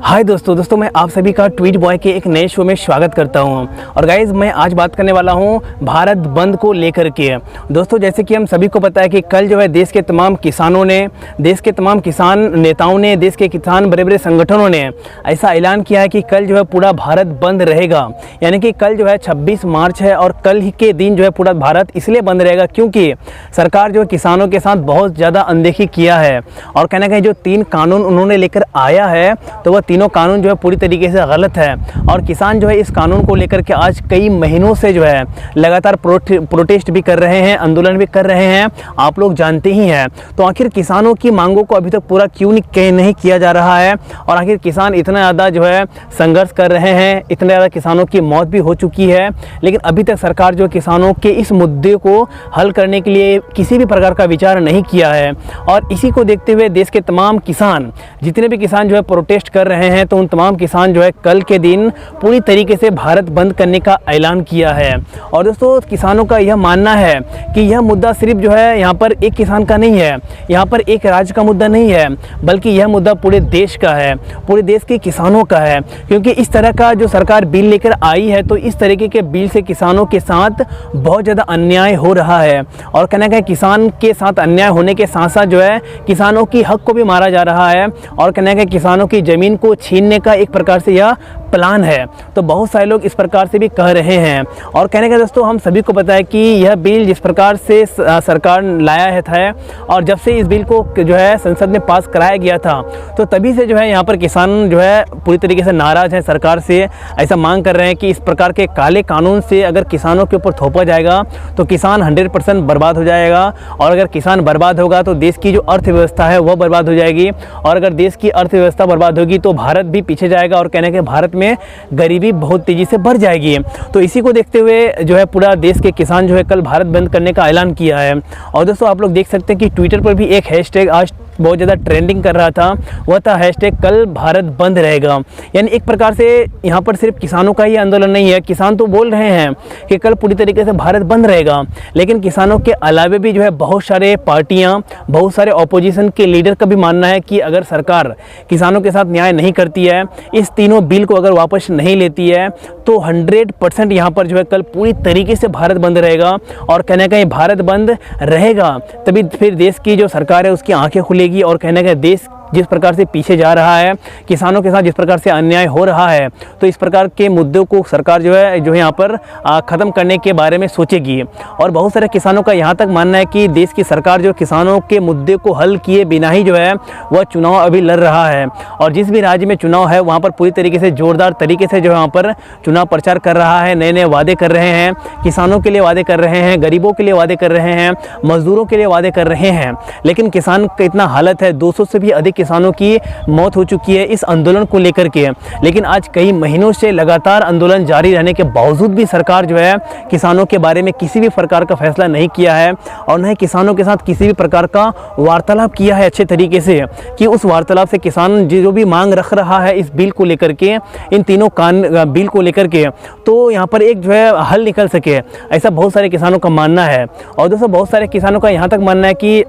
हाय दोस्तों मैं आप सभी का ट्वीट बॉय के एक नए शो में स्वागत करता हूं। और गाइज़ मैं आज बात करने वाला हूं भारत बंद को लेकर के। दोस्तों जैसे कि हम सभी को पता है कि कल जो है देश के तमाम किसानों ने, देश के तमाम किसान नेताओं ने, देश के किसान बड़े बड़े संगठनों ने ऐसा ऐलान किया है कि कल जो है पूरा भारत बंद रहेगा। यानी कि कल जो है 26 मार्च है और कल ही के दिन जो है पूरा भारत इसलिए बंद रहेगा क्योंकि सरकार जो है किसानों के साथ बहुत ज़्यादा अनदेखी किया है। और कहना कहीं जो 3 कानून उन्होंने लेकर आया है तो वह तीनों कानून जो है पूरी तरीके से गलत है। और किसान जो है इस कानून को लेकर के आज कई महीनों से जो है लगातार प्रोटेस्ट भी कर रहे हैं, आंदोलन भी कर रहे हैं, आप लोग जानते ही हैं। तो आखिर किसानों की मांगों को अभी तक पूरा क्यों नहीं किया जा रहा है और आखिर किसान इतना ज़्यादा जो है संघर्ष कर रहे हैं, इतने ज़्यादा किसानों की मौत भी हो चुकी है, लेकिन अभी तक सरकार जो किसानों के इस मुद्दे को हल करने के लिए किसी भी प्रकार का विचार नहीं किया है। और इसी को देखते हुए देश के तमाम किसान, जितने भी किसान जो है प्रोटेस्ट कर रहे हैं, तो उन तमाम किसान जो है कल के दिन पूरी तरीके से भारत बंद करने का ऐलान किया है। और दोस्तों किसानों का यह मानना है कि यह मुद्दा सिर्फ जो है यहाँ पर एक किसान का नहीं है, यहाँ पर एक राज्य का मुद्दा नहीं है, बल्कि यह मुद्दा पूरे देश का है, पूरे देश के किसानों का है। क्योंकि इस तरह का जो सरकार बिल लेकर आई है तो इस तरीके के बिल से किसानों के साथ बहुत ज़्यादा अन्याय हो रहा है। और कहना है किसान के साथ अन्याय होने के साथ साथ जो है किसानों की हक को भी मारा जा रहा है। और कहना है किसानों की ज़मीन को छीनने का एक प्रकार से यह प्लान है। तो बहुत सारे लोग इस प्रकार से भी कह रहे हैं। और कहने का दोस्तों हम सभी को पता है कि यह बिल जिस प्रकार से सरकार लाया है था और जब से इस बिल को जो है संसद में पास कराया गया था तो तभी से जो है यहाँ पर किसान जो है पूरी तरीके से नाराज़ हैं सरकार से। ऐसा मांग कर रहे हैं कि इस प्रकार के काले कानून से अगर किसानों के ऊपर थोपा जाएगा तो किसान 100% बर्बाद हो जाएगा। और अगर किसान बर्बाद होगा तो देश की जो अर्थव्यवस्था है वह बर्बाद हो जाएगी। और अगर देश की अर्थव्यवस्था बर्बाद होगी तो भारत भी पीछे जाएगा और कहने के भारत में गरीबी बहुत तेजी से बढ़ जाएगी। तो इसी को देखते हुए जो है पूरा देश के किसान जो है कल भारत बंद करने का ऐलान किया है। और दोस्तों आप लोग देख सकते हैं कि ट्विटर पर भी एक हैशटैग आज बहुत ज़्यादा ट्रेंडिंग कर रहा था, वह था हैशटैग कल भारत बंद रहेगा। यानी एक प्रकार से यहाँ पर सिर्फ किसानों का ही आंदोलन नहीं है, किसान तो बोल रहे हैं कि कल पूरी तरीके से भारत बंद रहेगा, लेकिन किसानों के अलावे भी जो है बहुत सारे पार्टियाँ, बहुत सारे ऑपोजिशन के लीडर का भी मानना है कि अगर सरकार किसानों के साथ न्याय नहीं करती है, इस तीनों बिल को अगर वापस नहीं लेती है तो 100% यहाँ पर जो है कल पूरी तरीके से भारत बंद रहेगा। और कहने कहीं भारत बंद रहेगा तभी फिर देश की जो सरकार है उसकी आंखें खुलेगी। और कहने का देश जिस प्रकार से पीछे जा रहा है, किसानों के साथ जिस प्रकार से अन्याय हो रहा है, तो इस प्रकार के मुद्दों को सरकार जो है यहाँ पर ख़त्म करने के बारे में सोचेगी। और बहुत सारे किसानों का यहाँ तक मानना है कि देश की सरकार जो किसानों के मुद्दे को हल किए बिना ही जो है वह चुनाव अभी लड़ रहा है। और जिस भी राज्य में चुनाव है वहाँ पर पूरी तरीके से जोरदार तरीके से जो है वहाँ पर चुनाव प्रचार कर रहा है, नए नए वादे कर रहे हैं, किसानों के लिए वादे कर रहे हैं, गरीबों के लिए वादे कर रहे हैं, मजदूरों के लिए वादे कर रहे हैं। लेकिन किसान का इतना हालत है, 200 से भी अधिक किसानों की मौत हो चुकी है इस आंदोलन को लेकर के। लेकिन आज कई महीनों से लगातार आंदोलन जारी रहने के बावजूद भी सरकार जो है किसानों के बारे में किसी भी प्रकार का फैसला नहीं किया है और न ही किसानों के साथ किसी भी प्रकार का वार्तालाप किया है अच्छे तरीके से कि उस वार्तालाप से किसान जो भी मांग रख रहा है इस बिल को लेकर के, इन तीनों बिल को लेकर के, तो यहाँ पर एक जो है हल निकल सके, ऐसा बहुत सारे किसानों का मानना है। और दोस्तों बहुत सारे किसानों का यहाँ तक मानना है कि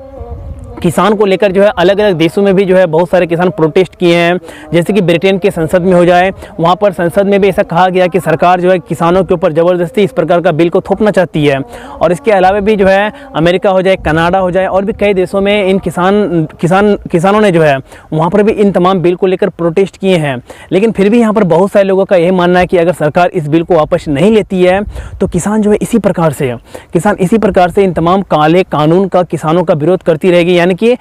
किसान को लेकर जो है अलग अलग देशों में भी जो है बहुत सारे किसान प्रोटेस्ट किए हैं। जैसे कि ब्रिटेन के संसद में हो जाए, वहाँ पर संसद में भी ऐसा कहा गया कि सरकार जो है किसानों के ऊपर ज़बरदस्ती इस प्रकार का बिल को थोपना चाहती है। और इसके अलावा भी जो है अमेरिका हो जाए, कनाडा हो जाए और भी कई देशों में इन किसानों ने जो है वहाँ पर भी इन तमाम बिल को लेकर प्रोटेस्ट किए हैं। लेकिन फिर भी यहाँ पर बहुत सारे लोगों का यही मानना है कि अगर सरकार इस बिल को वापस नहीं लेती है तो किसान जो है इसी प्रकार से इन तमाम काले कानून का किसानों का विरोध करती रहेगी, यानी कि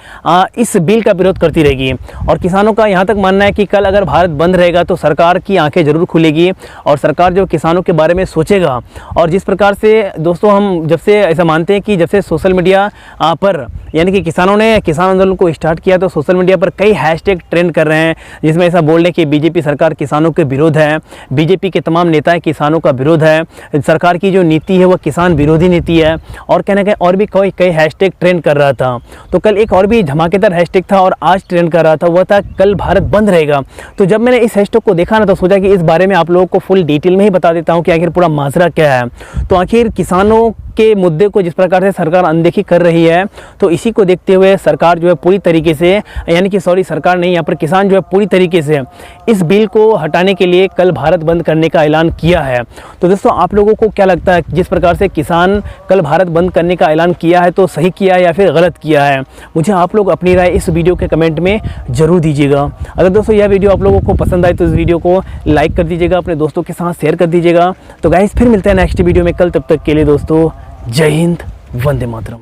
इस बिल का विरोध करती रहेगी। और किसानों का यहाँ तक मानना है कि कल अगर भारत बंद रहेगा तो सरकार की आंखें जरूर खुलेगी और सरकार जो किसानों के बारे में सोचेगा। और जिस प्रकार से दोस्तों हम जब से ऐसा मानते हैं कि जब से सोशल मीडिया पर यानी कि किसानों ने किसान आंदोलन को स्टार्ट किया तो सोशल मीडिया पर कई हैशटैग ट्रेंड कर रहे हैं, जिसमें ऐसा बोल रहे हैं कि बीजेपी सरकार किसानों के विरोध है, बीजेपी के तमाम नेताएं किसानों का विरोध है, सरकार की जो नीति है वह किसान विरोधी नीति है। और कहने का और भी कई हैशटैग ट्रेंड कर रहा था। तो कल एक और भी धमाकेदार हैशटैग था और आज ट्रेंड कर रहा था, वह था कल भारत बंद रहेगा। तो जब मैंने इस हैशटैग को देखा ना तो सोचा कि इस बारे में आप लोगों को फुल डिटेल में ही बता देता हूँ कि आखिर पूरा माजरा क्या है। तो आखिर किसानों के मुद्दे को जिस प्रकार से सरकार अनदेखी कर रही है, तो इसी को देखते हुए सरकार जो है पूरी तरीके से, यानी कि सॉरी सरकार नहीं, यहाँ पर किसान जो है पूरी तरीके से इस बिल को हटाने के लिए कल भारत बंद करने का ऐलान किया है। तो दोस्तों आप लोगों को क्या लगता है, जिस प्रकार से किसान कल भारत बंद करने का ऐलान किया है तो सही किया है या फिर गलत किया है? मुझे आप लोग अपनी राय इस वीडियो के कमेंट में ज़रूर दीजिएगा। अगर दोस्तों यह वीडियो आप लोगों को पसंद आए तो इस वीडियो को लाइक कर दीजिएगा, अपने दोस्तों के साथ शेयर कर दीजिएगा। तो गाइस फिर मिलते हैं नेक्स्ट वीडियो में कल, तब तक के लिए दोस्तों जय हिंद, वंदे मातरम।